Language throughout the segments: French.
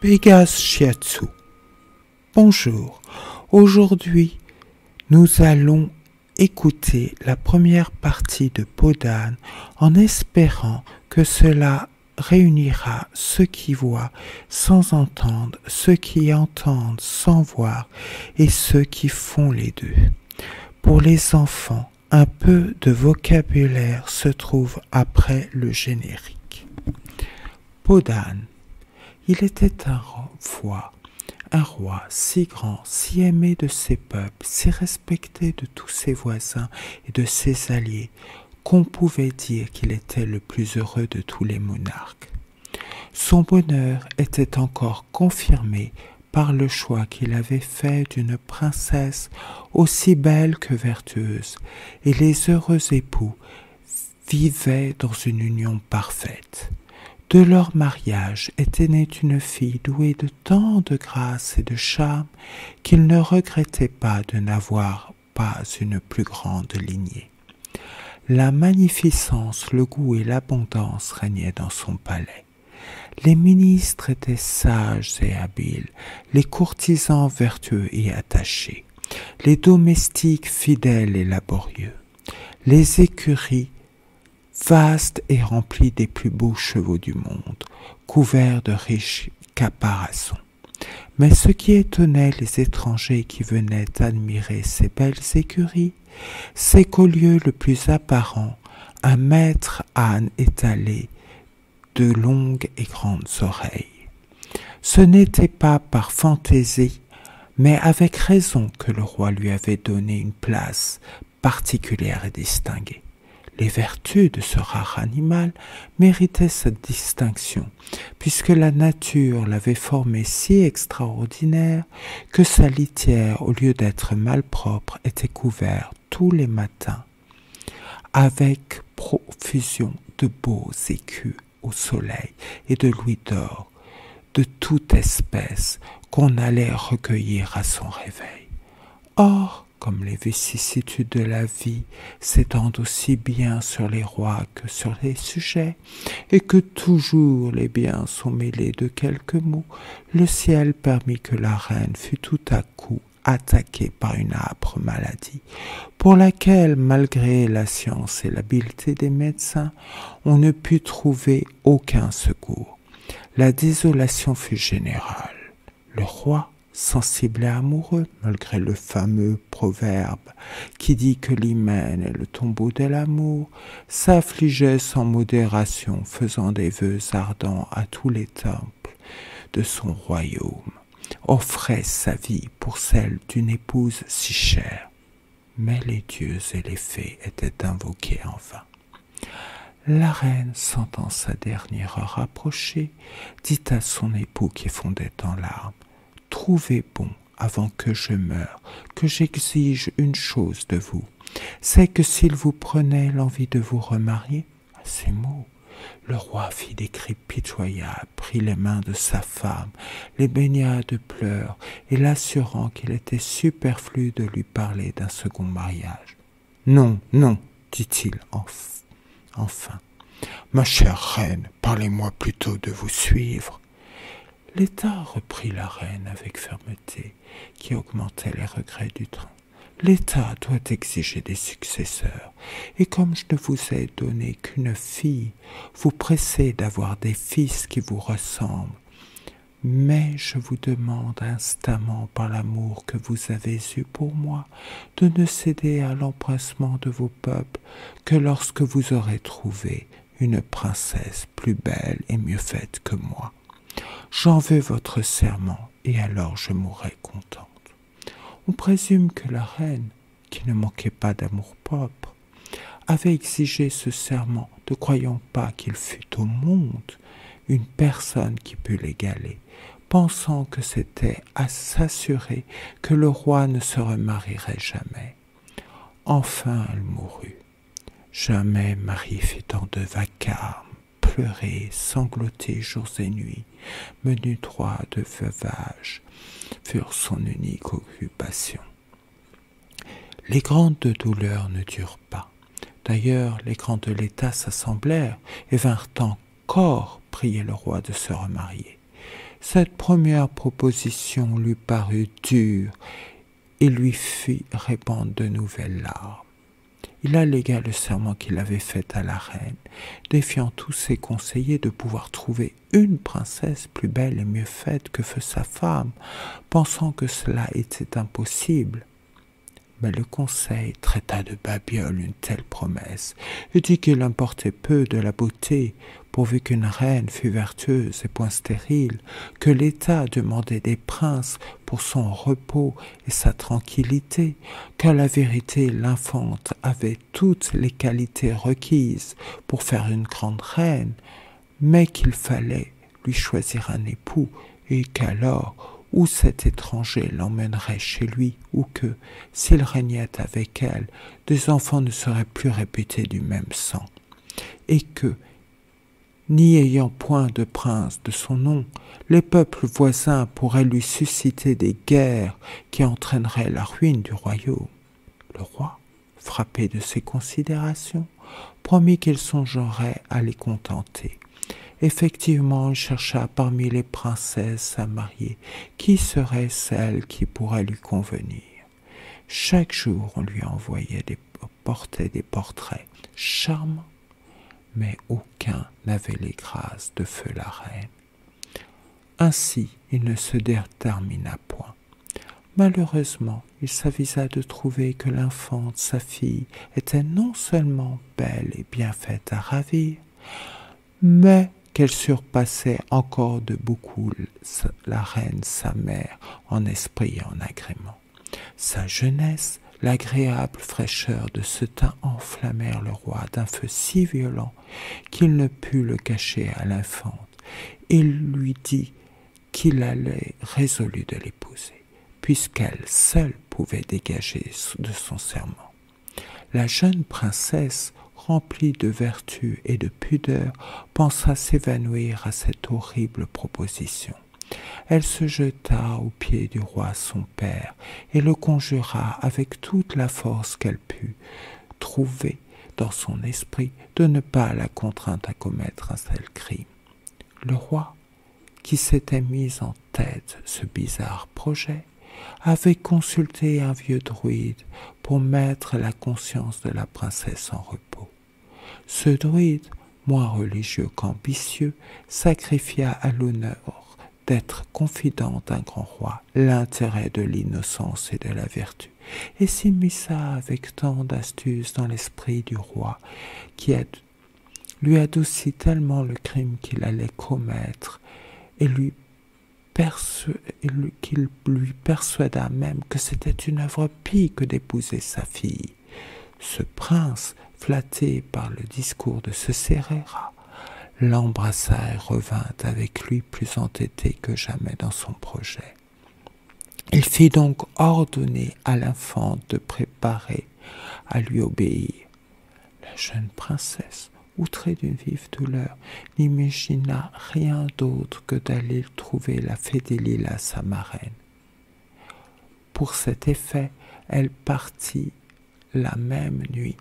Pégase Shiatsu. Bonjour, aujourd'hui nous allons écouter la première partie de Podane en espérant que cela réunira ceux qui voient sans entendre, ceux qui entendent sans voir et ceux qui font les deux. Pour les enfants, un peu de vocabulaire se trouve après le générique. Podane. Il était un roi si grand, si aimé de ses peuples, si respecté de tous ses voisins et de ses alliés, qu'on pouvait dire qu'il était le plus heureux de tous les monarques. Son bonheur était encore confirmé par le choix qu'il avait fait d'une princesse aussi belle que vertueuse, et les heureux époux vivaient dans une union parfaite. De leur mariage était née une fille douée de tant de grâce et de charme qu'ils ne regrettaient pas de n'avoir pas une plus grande lignée. La magnificence, le goût et l'abondance régnaient dans son palais. Les ministres étaient sages et habiles, les courtisans vertueux et attachés, les domestiques fidèles et laborieux, les écuries vastes et remplies des plus beaux chevaux du monde, couverts de riches caparaçons. Mais ce qui étonnait les étrangers qui venaient admirer ces belles écuries, c'est qu'au lieu le plus apparent, un maître âne étalé de longues et grandes oreilles. Ce n'était pas par fantaisie, mais avec raison que le roi lui avait donné une place particulière et distinguée. Les vertus de ce rare animal méritaient cette distinction, puisque la nature l'avait formé si extraordinaire que sa litière, au lieu d'être malpropre, était couverte tous les matins avec profusion de beaux écus au soleil et de louis d'or de toute espèce qu'on allait recueillir à son réveil. Or, comme les vicissitudes de la vie s'étendent aussi bien sur les rois que sur les sujets, et que toujours les biens sont mêlés de quelques maux, le ciel permit que la reine fût tout à coup attaquée par une âpre maladie, pour laquelle, malgré la science et l'habileté des médecins, on ne put trouver aucun secours. La désolation fut générale. Le roi, sensible et amoureux, malgré le fameux proverbe qui dit que l'hymen est le tombeau de l'amour, s'affligeait sans modération, faisant des vœux ardents à tous les temples de son royaume, offrait sa vie pour celle d'une épouse si chère. Mais les dieux et les fées étaient invoqués en vain. La reine, sentant sa dernière heure approcher, dit à son époux qui fondait en larmes: « Trouvez bon, avant que je meure, que j'exige une chose de vous, c'est que s'il vous prenait l'envie de vous remarier, » à ces mots, le roi fit des cris pitoyables, prit les mains de sa femme, les baigna de pleurs, et l'assurant qu'il était superflu de lui parler d'un second mariage. « Non, non, dit-il enfin. Ma chère reine, parlez-moi plutôt de vous suivre. » L'État, reprit la reine avec fermeté, qui augmentait les regrets du train. L'État doit exiger des successeurs, et comme je ne vous ai donné qu'une fille, vous pressez d'avoir des fils qui vous ressemblent. Mais je vous demande instamment, par l'amour que vous avez eu pour moi, de ne céder à l'empressement de vos peuples que lorsque vous aurez trouvé une princesse plus belle et mieux faite que moi. J'en veux votre serment, et alors je mourrai contente. On présume que la reine, qui ne manquait pas d'amour-propre, avait exigé ce serment, ne croyant pas qu'il fût au monde une personne qui pût l'égaler, pensant que c'était à s'assurer que le roi ne se remarierait jamais. Enfin elle mourut. Jamais Marie fit tant de vacarme, pleurer, sangloter jours et nuits, menu droit de veuvage, furent son unique occupation. Les grandes douleurs ne durent pas. D'ailleurs, les grands de l'État s'assemblèrent et vinrent encore prier le roi de se remarier. Cette première proposition lui parut dure et lui fit répandre de nouvelles larmes. Il allégua le serment qu'il avait fait à la reine, défiant tous ses conseillers de pouvoir trouver une princesse plus belle et mieux faite que fut sa femme, pensant que cela était impossible. Mais le conseil traita de babiole une telle promesse et dit qu'il importait peu de la beauté, pourvu qu'une reine fût vertueuse et point stérile, que l'État demandait des princes pour son repos et sa tranquillité, qu'à la vérité l'infante avait toutes les qualités requises pour faire une grande reine, mais qu'il fallait lui choisir un époux et qu'alors, ou cet étranger l'emmènerait chez lui, ou que, s'il régnait avec elle, des enfants ne seraient plus réputés du même sang, et que, n'y ayant point de prince de son nom, les peuples voisins pourraient lui susciter des guerres qui entraîneraient la ruine du royaume. Le roi, frappé de ces considérations, promit qu'il songerait à les contenter. Effectivement, il chercha parmi les princesses à marier qui serait celle qui pourrait lui convenir. Chaque jour, on lui portait des portraits charmants, mais aucun n'avait les grâces de feu la reine. Ainsi, il ne se détermina point. Malheureusement, il s'avisa de trouver que l'infante, sa fille, était non seulement belle et bien faite à ravir, mais qu'elle surpassait encore de beaucoup la reine sa mère en esprit et en agrément. Sa jeunesse, l'agréable fraîcheur de ce teint enflammèrent le roi d'un feu si violent qu'il ne put le cacher à l'infante. Il lui dit qu'il allait résolu de l'épouser, puisqu'elle seule pouvait dégager de son serment. La jeune princesse, remplie de vertu et de pudeur, pensa s'évanouir à cette horrible proposition. Elle se jeta aux pieds du roi son père et le conjura avec toute la force qu'elle put trouver dans son esprit de ne pas la contraindre à commettre un tel crime. Le roi, qui s'était mis en tête ce bizarre projet, avait consulté un vieux druide pour mettre la conscience de la princesse en repos. Ce druide, moins religieux qu'ambitieux, sacrifia à l'honneur d'être confident d'un grand roi l'intérêt de l'innocence et de la vertu, et s'immisça avec tant d'astuce dans l'esprit du roi, qui lui adoucit tellement le crime qu'il allait commettre, et qu'il lui persuada même que c'était une œuvre pie que d'épouser sa fille. Ce prince, flatté par le discours de ce scélérat, l'embrassa et revint avec lui plus entêté que jamais dans son projet. Il fit donc ordonner à l'infante de préparer à lui obéir. La jeune princesse, outrée d'une vive douleur, n'imagina rien d'autre que d'aller trouver la fée des lilas, sa marraine. Pour cet effet, elle partit la même nuit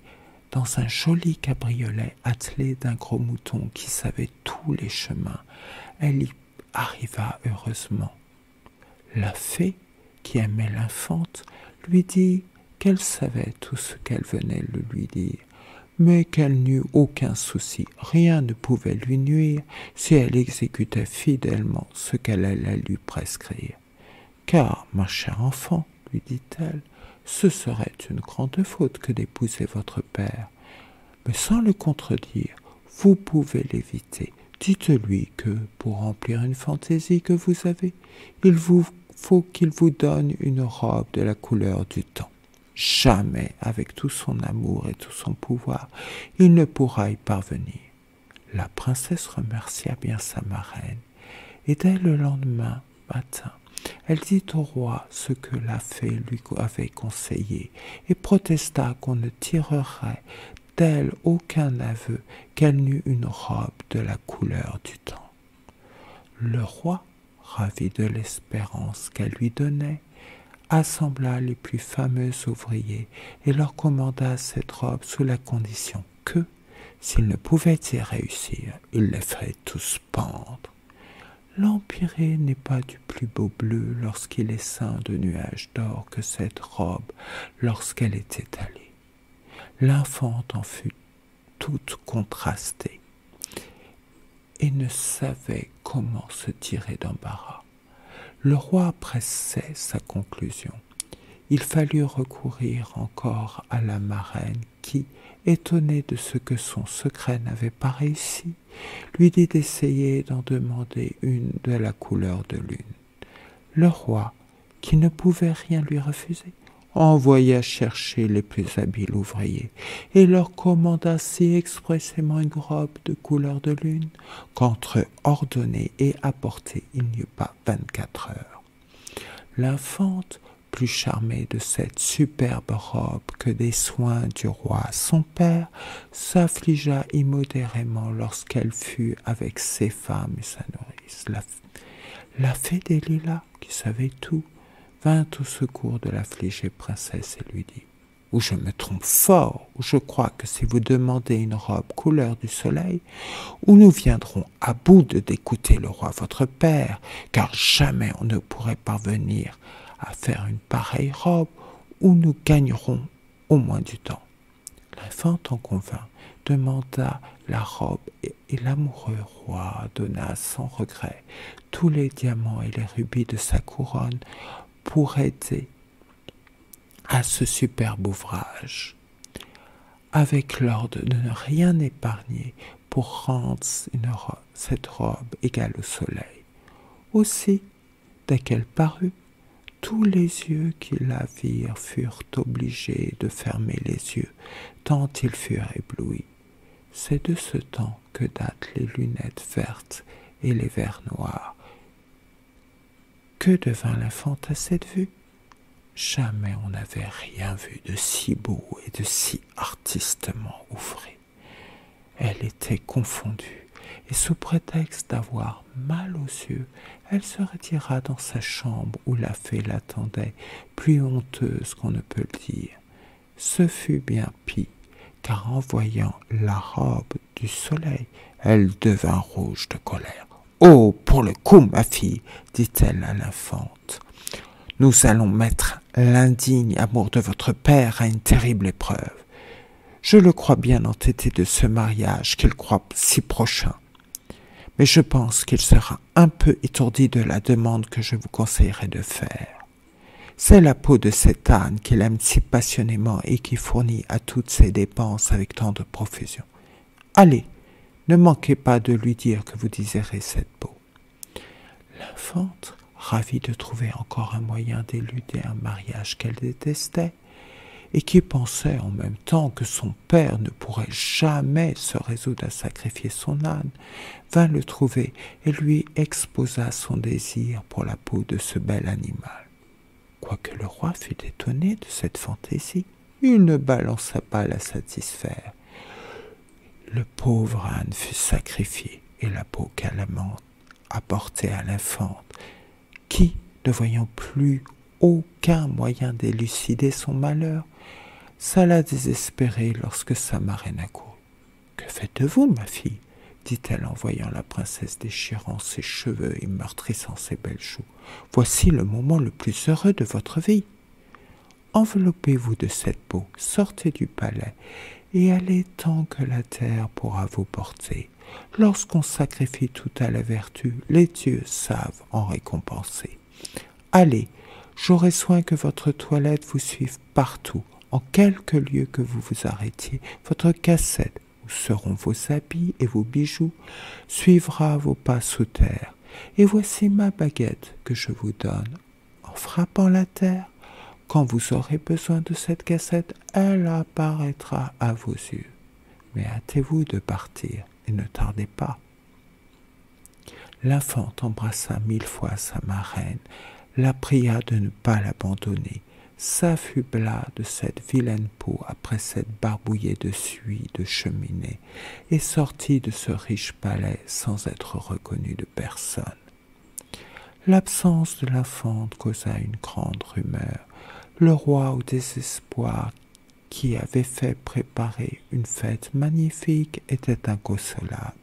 dans un joli cabriolet attelé d'un gros mouton qui savait tous les chemins. Elle y arriva heureusement. La fée, qui aimait l'infante, lui dit qu'elle savait tout ce qu'elle venait de lui dire, mais qu'elle n'eut aucun souci, rien ne pouvait lui nuire si elle exécutait fidèlement ce qu'elle allait lui prescrire. « Car, ma chère enfant, lui dit-elle, ce serait une grande faute que d'épouser votre père. Mais sans le contredire, vous pouvez l'éviter. Dites-lui que, pour remplir une fantaisie que vous avez, il vous faut qu'il vous donne une robe de la couleur du temps. Jamais, avec tout son amour et tout son pouvoir, il ne pourra y parvenir. » La princesse remercia bien sa marraine, et dès le lendemain matin, elle dit au roi ce que la fée lui avait conseillé, et protesta qu'on ne tirerait d'elle aucun aveu qu'elle n'eût une robe de la couleur du temps. Le roi, ravi de l'espérance qu'elle lui donnait, assembla les plus fameux ouvriers et leur commanda cette robe sous la condition que, s'ils ne pouvaient y réussir, il les ferait tous pendre. L'empyrée n'est pas du plus beau bleu lorsqu'il est ceint de nuages d'or que cette robe lorsqu'elle est étalée. L'infante en fut toute contrastée et ne savait comment se tirer d'embarras. Le roi pressait sa conclusion. Il fallut recourir encore à la marraine qui, étonnée de ce que son secret n'avait pas réussi, lui dit d'essayer d'en demander une de la couleur de lune. Le roi, qui ne pouvait rien lui refuser, envoya chercher les plus habiles ouvriers et leur commanda si expressément une robe de couleur de lune qu'entre ordonner et apporter il n'y eut pas 24 heures. L'infante, plus charmée de cette superbe robe que des soins du roi son père, s'affligea immodérément lorsqu'elle fut avec ses femmes et sa nourrice. La fée des lilas, qui savait tout, vint au secours de l'affligée princesse et lui dit « Ou je me trompe fort, ou je crois que si vous demandez une robe couleur du soleil, ou nous viendrons à bout de d'écouter le roi votre père, car jamais on ne pourrait parvenir à faire une pareille robe, ou nous gagnerons au moins du temps. » L'infante en convint, demanda la robe et l'amoureux roi donna sans regret tous les diamants et les rubis de sa couronne pour aider à ce superbe ouvrage, avec l'ordre de ne rien épargner pour rendre cette robe égale au soleil. Aussi, dès qu'elle parut, tous les yeux qui la virent furent obligés de fermer les yeux, tant ils furent éblouis. C'est de ce temps que datent les lunettes vertes et les verres noirs. Que devint l'infante à cette vue? Jamais on n'avait rien vu de si beau et de si artistement ouvré. Elle était confondue, et sous prétexte d'avoir mal aux yeux, elle se retira dans sa chambre où la fée l'attendait, plus honteuse qu'on ne peut le dire. Ce fut bien pis, car en voyant la robe du soleil, elle devint rouge de colère. « Oh, pour le coup, ma fille, dit-elle à l'infante, nous allons mettre l'indigne amour de votre père à une terrible épreuve. Je le crois bien entêté de ce mariage qu'il croit si prochain. Mais je pense qu'il sera un peu étourdi de la demande que je vous conseillerais de faire. C'est la peau de cet âne qu'il aime si passionnément et qui fournit à toutes ses dépenses avec tant de profusion. Allez, ne manquez pas de lui dire que vous désirez cette peau. » L'infante, ravie de trouver encore un moyen d'éluder un mariage qu'elle détestait, et qui pensait en même temps que son père ne pourrait jamais se résoudre à sacrifier son âne, vint le trouver et lui exposa son désir pour la peau de ce bel animal. Quoique le roi fût étonné de cette fantaisie, il ne balança pas à la satisfaire. Le pauvre âne fut sacrifié et la peau calamante apportée à l'infante, qui, ne voyant plus aucun moyen d'élucider son malheur, s'alla désespérée lorsque sa marraine accourut. « Que faites-vous, ma fille ?» dit-elle en voyant la princesse déchirant ses cheveux et meurtrissant ses belles joues. « Voici le moment le plus heureux de votre vie. Enveloppez-vous de cette peau, sortez du palais et allez tant que la terre pourra vous porter. Lorsqu'on sacrifie tout à la vertu, les dieux savent en récompenser. Allez, j'aurai soin que votre toilette vous suive partout, en quelque lieu que vous vous arrêtiez. Votre cassette, où seront vos habits et vos bijoux, suivra vos pas sous terre. Et voici ma baguette que je vous donne. En frappant la terre, quand vous aurez besoin de cette cassette, elle apparaîtra à vos yeux. Mais hâtez-vous de partir et ne tardez pas. » L'infante embrassa 1000 fois sa marraine, la pria de ne pas l'abandonner, s'affubla de cette vilaine peau après s'être barbouillée de suie de cheminée et sortit de ce riche palais sans être reconnue de personne. L'absence de l'infante causa une grande rumeur. Le roi, au désespoir, qui avait fait préparer une fête magnifique, était inconsolable.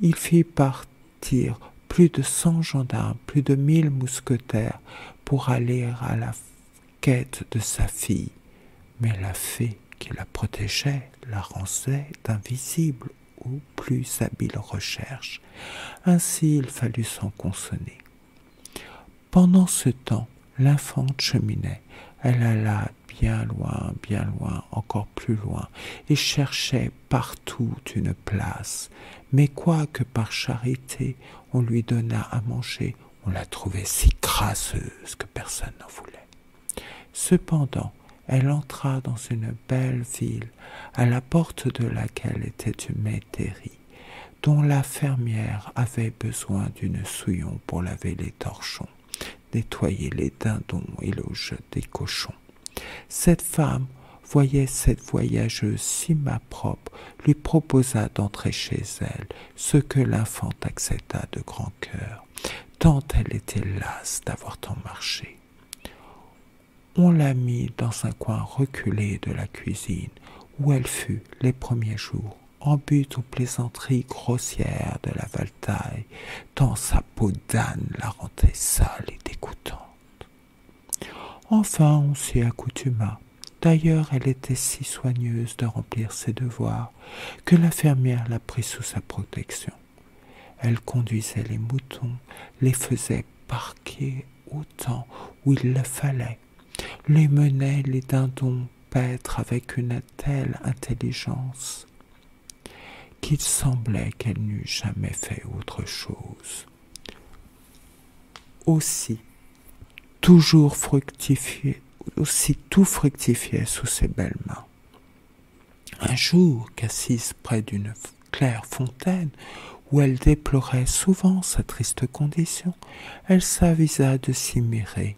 Il fit partir plus de 100 gendarmes, plus de 1000 mousquetaires pour aller à la quête de sa fille. Mais la fée qui la protégeait la rendait invisible aux plus habiles recherches. Ainsi il fallut s'en consoler. Pendant ce temps, l'infante cheminait. Elle alla bien loin, encore plus loin, et cherchait partout une place. Mais quoique par charité on lui donnât à manger, on la trouvait si crasseuse que personne n'en voulait. Cependant, elle entra dans une belle ville, à la porte de laquelle était une métairie, dont la fermière avait besoin d'une souillon pour laver les torchons, nettoyer les dindons et le jeu des cochons. Cette femme voyait cette voyageuse si malpropre, lui proposa d'entrer chez elle, ce que l'infante accepta de grand cœur, tant elle était lasse d'avoir tant marché. On la mit dans un coin reculé de la cuisine, où elle fut, les premiers jours, en but aux plaisanteries grossières de la valetaille, tant sa peau d'âne la rendait sale et dégoûtante. Enfin, on s'y accoutuma. D'ailleurs, elle était si soigneuse de remplir ses devoirs que la fermière la prit sous sa protection. Elle conduisait les moutons, les faisait parquer autant où il le fallait, les menait les dindons paître avec une telle intelligence qu'il semblait qu'elle n'eût jamais fait autre chose. Aussi tout fructifiait sous ses belles mains. Un jour, qu'assise près d'une claire fontaine, où elle déplorait souvent sa triste condition, elle s'avisa de s'y mirer.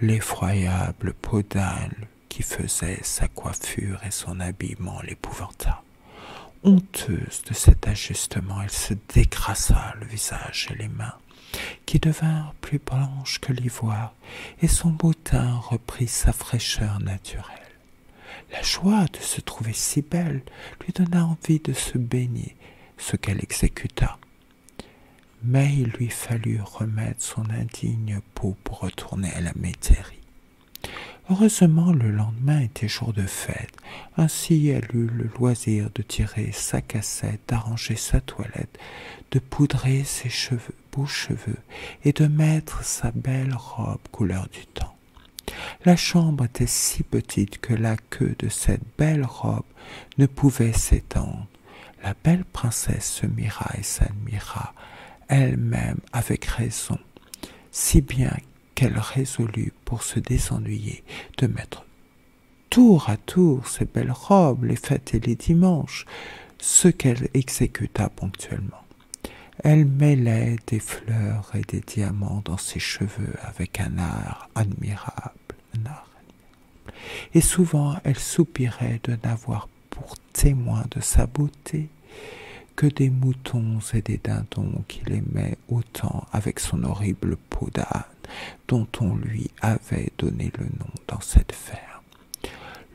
L'effroyable peau d'âne qui faisait sa coiffure et son habillement l'épouvanta. Honteuse de cet ajustement, elle se décrassa le visage et les mains, qui devinrent plus blanches que l'ivoire, et son beau teint reprit sa fraîcheur naturelle. La joie de se trouver si belle lui donna envie de se baigner, ce qu'elle exécuta. Mais il lui fallut remettre son indigne peau pour retourner à la métairie. Heureusement, le lendemain était jour de fête. Ainsi, elle eut le loisir de tirer sa cassette, d'arranger sa toilette, de poudrer ses beaux cheveux et de mettre sa belle robe couleur du temps. La chambre était si petite que la queue de cette belle robe ne pouvait s'étendre. La belle princesse se mira et s'admira, elle-même avec raison, si bien qu'elle résolut, pour se désennuyer, de mettre tour à tour ses belles robes, les fêtes et les dimanches, ce qu'elle exécuta ponctuellement. Elle mêlait des fleurs et des diamants dans ses cheveux avec un art admirable. Et souvent elle soupirait de n'avoir pour témoin de sa beauté que des moutons et des dindons qu'il aimait autant avec son horrible peau d'âne dont on lui avait donné le nom dans cette ferme.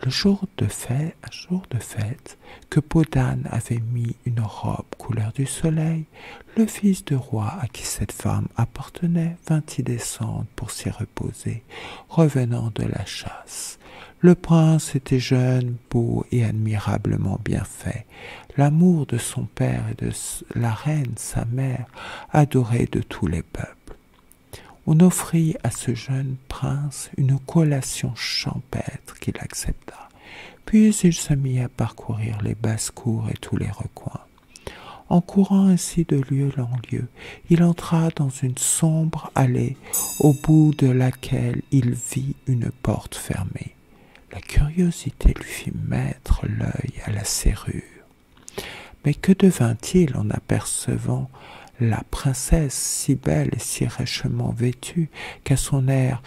Un jour de fête, que Peau d'âne avait mis une robe couleur du soleil, le fils du roi à qui cette femme appartenait vint y descendre pour s'y reposer, revenant de la chasse. Le prince était jeune, beau et admirablement bien fait. L'amour de son père et de la reine, sa mère, adoré de tous les peuples. On offrit à ce jeune prince une collation champêtre qu'il accepta. Puis il se mit à parcourir les basses-cours et tous les recoins. En courant ainsi de lieu en lieu, il entra dans une sombre allée, au bout de laquelle il vit une porte fermée. La curiosité lui fit mettre l'œil à la serrure. Mais que devint-il en apercevant la princesse si belle et si richement vêtue qu'à son air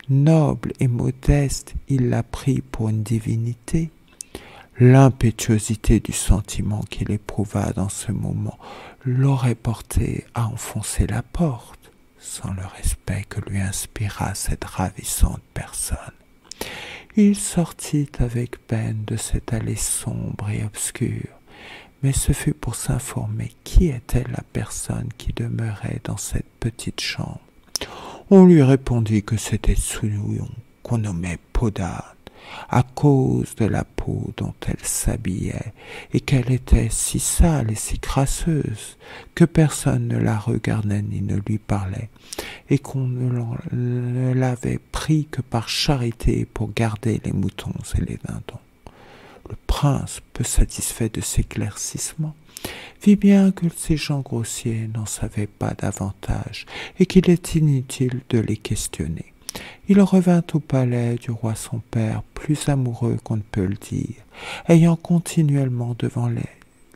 noble et modeste il la prit pour une divinité? L'impétuosité du sentiment qu'il éprouva dans ce moment l'aurait porté à enfoncer la porte, sans le respect que lui inspira cette ravissante personne. Il sortit avec peine de cette allée sombre et obscure, mais ce fut pour s'informer qui était la personne qui demeurait dans cette petite chambre. On lui répondit que c'était Souillon, qu'on nommait Podane, à cause de la peau dont elle s'habillait, et qu'elle était si sale et si crasseuse que personne ne la regardait ni ne lui parlait, et qu'on ne l'avait pris que par charité pour garder les moutons et les dindons. Le prince, peu satisfait de ces éclaircissements, vit bien que ces gens grossiers n'en savaient pas davantage et qu'il est inutile de les questionner. Il revint au palais du roi son père, plus amoureux qu'on ne peut le dire, ayant continuellement devant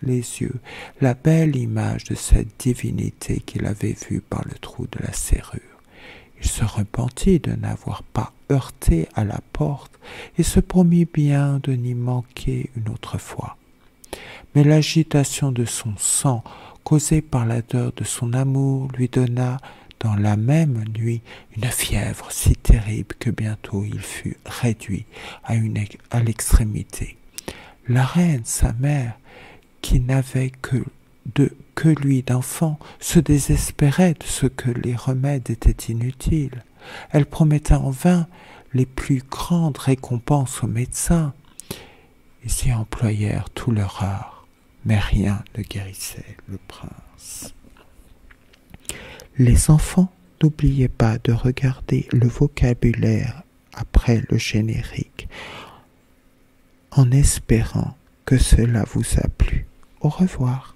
les yeux la belle image de cette divinité qu'il avait vue par le trou de la serrure. Il se repentit de n'avoir pas heurté à la porte et se promit bien de n'y manquer une autre fois. Mais l'agitation de son sang, causée par l'ardeur de son amour, lui donna dans la même nuit une fièvre si terrible que bientôt il fut réduit à l'extrémité. La reine, sa mère, qui n'avait que lui d'enfant, se désespérait de ce que les remèdes étaient inutiles. Elle promettait en vain les plus grandes récompenses aux médecins. Ils y employèrent tout leur art, mais rien ne guérissait le prince. Les enfants, n'oubliez pas de regarder le vocabulaire après le générique, en espérant que cela vous a plu. Au revoir.